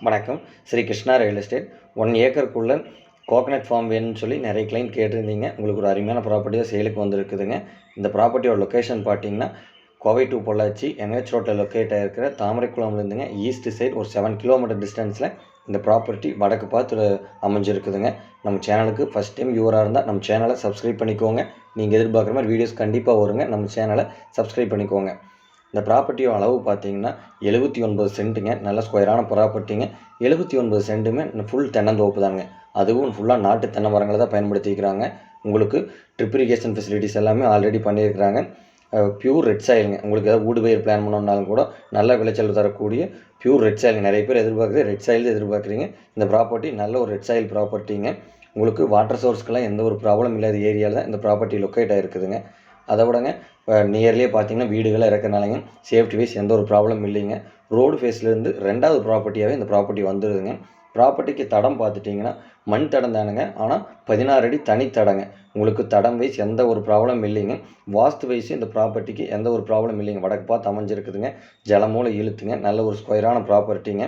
வணக்கம். Shri Krishna real estate 1 ஏக்கருக்குள்ள coconut farm வேணும்னு சொல்லி நிறைய கிளைண்ட் கேட்டிருந்தீங்க. உங்களுக்கு ஒரு அருமையான ப்ராப்பர்ட்டி தான் சேலுக்கு வந்திருக்குதுங்க. இந்த ப்ராப்பர்ட்டியோட லொக்கேஷன் பார்த்தீங்கன்னா, கோவை டு பொள்ளாச்சி NH ரோட்டில் லொக்கேட் ஆகிருக்கிற தாமரைக்குளம்லேருந்துங்க ஈஸ்ட் சைட் ஒரு 7 கிலோமீட்டர் டிஸ்டன்ஸில் இந்த ப்ராப்பர்ட்டி வடக்கு பார்த்து அமைஞ்சிருக்குதுங்க. நம்ம சேனலுக்கு ஃபஸ்ட் டைம் வியூவராக இருந்தால் நம்ம சேனலை சப்ஸ்கிரைப் பண்ணிக்கோங்க. நீங்கள் எதிர்பார்க்குற மாதிரி வீடியோஸ் கண்டிப்பாக வருங்க. நம்ம சேனலை சப்ஸ்கிரைப் பண்ணிக்கோங்க. இந்த ப்ராப்பர்ட்டியோட அளவு பார்த்தீங்கன்னா 79 சென்ட்டுங்க. நல்ல ஸ்கொயரான ப்ராப்பர்ட்டிங்க. 79 சென்ட்டுமே ஃபுல் தென்னந்தோப்பு தாங்க. அதுவும் ஃபுல்லாக நாட்டு தென்னை மரங்களை தான் பயன்படுத்திக்கிறாங்க. உங்களுக்கு ட்ரிப் இரிகேஷன் ஃபெசிலிட்டிஸ் எல்லாமே ஆல்ரெடி பண்ணியிருக்கிறாங்க. பியூர் ரெட் சாயிலுங்க. உங்களுக்கு ஏதாவது ஊடு பயிர் பிளான் பண்ணோம்னாலும் கூட நல்ல விளைச்சல் தரக்கூடிய பியூர் ரெட் சாயில். நிறைய பேர் எதிர்பார்க்குறது ரெட் சாயில் எதிர்பார்க்குறீங்க. இந்த ப்ராப்பர்ட்டி நல்ல ஒரு ரெட் சாயில் ப்ராப்பர்ட்டிங்க. உங்களுக்கு வாட்டர் சோர்ஸ்க்கெல்லாம் எந்த ஒரு ப்ராப்ளம் இல்லாத ஏரியாவில் தான் இந்த ப்ராப்பர்ட்டி லொக்கேட் ஆகிருக்குதுங்க. அதை விடங்க நியர்லியே பார்த்தீங்கன்னா வீடுகளாக இருக்கிறனாலங்க சேஃப்டி வைஸ் எந்த ஒரு ப்ராப்ளம் இல்லைங்க. ரோடு ஃபேஸ்லேருந்து 2வது ப்ராப்பர்ட்டியாகவே இந்த ப்ராப்பர்ட்டி வந்துடுதுங்க. ப்ராப்பர்ட்டிக்கு தடம் பார்த்துட்டிங்கன்னா மண் தடம் தானுங்க. ஆனால் 16 அடி தனி தடங்க. உங்களுக்கு தடம் வைஸ் எந்த ஒரு ப்ராப்ளம் இல்லைங்க. வாஸ்து வைஸும் இந்த ப்ராப்பர்ட்டிக்கு எந்த ஒரு ப்ராப்ளம் இல்லைங்க. வடக்கு பார்த்து அமைஞ்சிருக்குதுங்க. ஜலமூல இழுத்துங்க. நல்ல ஒரு ஸ்கொயரான ப்ராப்பர்ட்டிங்க.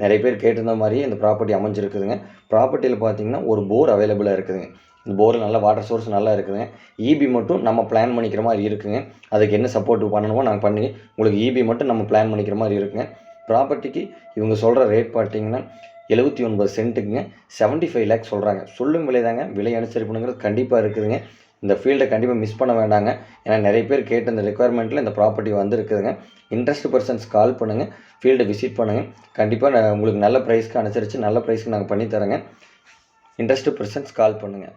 நிறைய பேர் கேட்டிருந்த மாதிரியே இந்த ப்ராப்பர்ட்டி அமைஞ்சிருக்குதுங்க. ப்ராப்பர்ட்டியில் பார்த்தீங்கன்னா ஒரு போர் அவைலபிளாக இருக்குதுங்க. இந்த போரில் நல்ல வாட்டர் சோர்ஸ் நல்லா இருக்குதுங்க. இபி மட்டும் நம்ம பிளான் பண்ணிக்கிற மாதிரி இருக்குங்க. அதுக்கு என்ன சப்போர்ட் பண்ணணுமோ நாங்கள் பண்ணி உங்களுக்கு இபி மட்டும் நம்ம பிளான் பண்ணிக்கிற மாதிரி இருக்குங்க. ப்ராப்பர்ட்டிக்கு இவங்க சொல்கிற ரேட் பார்த்தீங்கன்னா 79 சென்ட்டுக்குங்க 75 லேக்ஸ் சொல்கிறாங்க. சொல்லும் விலை தாங்க. விலை அனுசரிப்புங்கிறது கண்டிப்பாக இருக்குதுங்க. இந்த ஃபீல்டை கண்டிப்பாக மிஸ் பண்ண வேண்டாங்க. ஏன்னா நிறைய பேர் கேட்டு இந்த ரெக்குவயர்மெண்ட்டில் இந்த ப்ராப்பர்ட்டி வந்துருக்குதுங்க. இன்ட்ரெஸ்ட் பர்சன்ஸ் கால் பண்ணுங்கள். ஃபீல்டை விசிட் பண்ணுங்கள். கண்டிப்பாக உங்களுக்கு நல்ல ப்ரைஸ்க்கு அனுசரித்து நல்ல ப்ரைஸ்க்கு நாங்கள் பண்ணித்தரோங்க. இன்ட்ரெஸ்ட் பர்சன்ஸ் கால் பண்ணுங்கள்.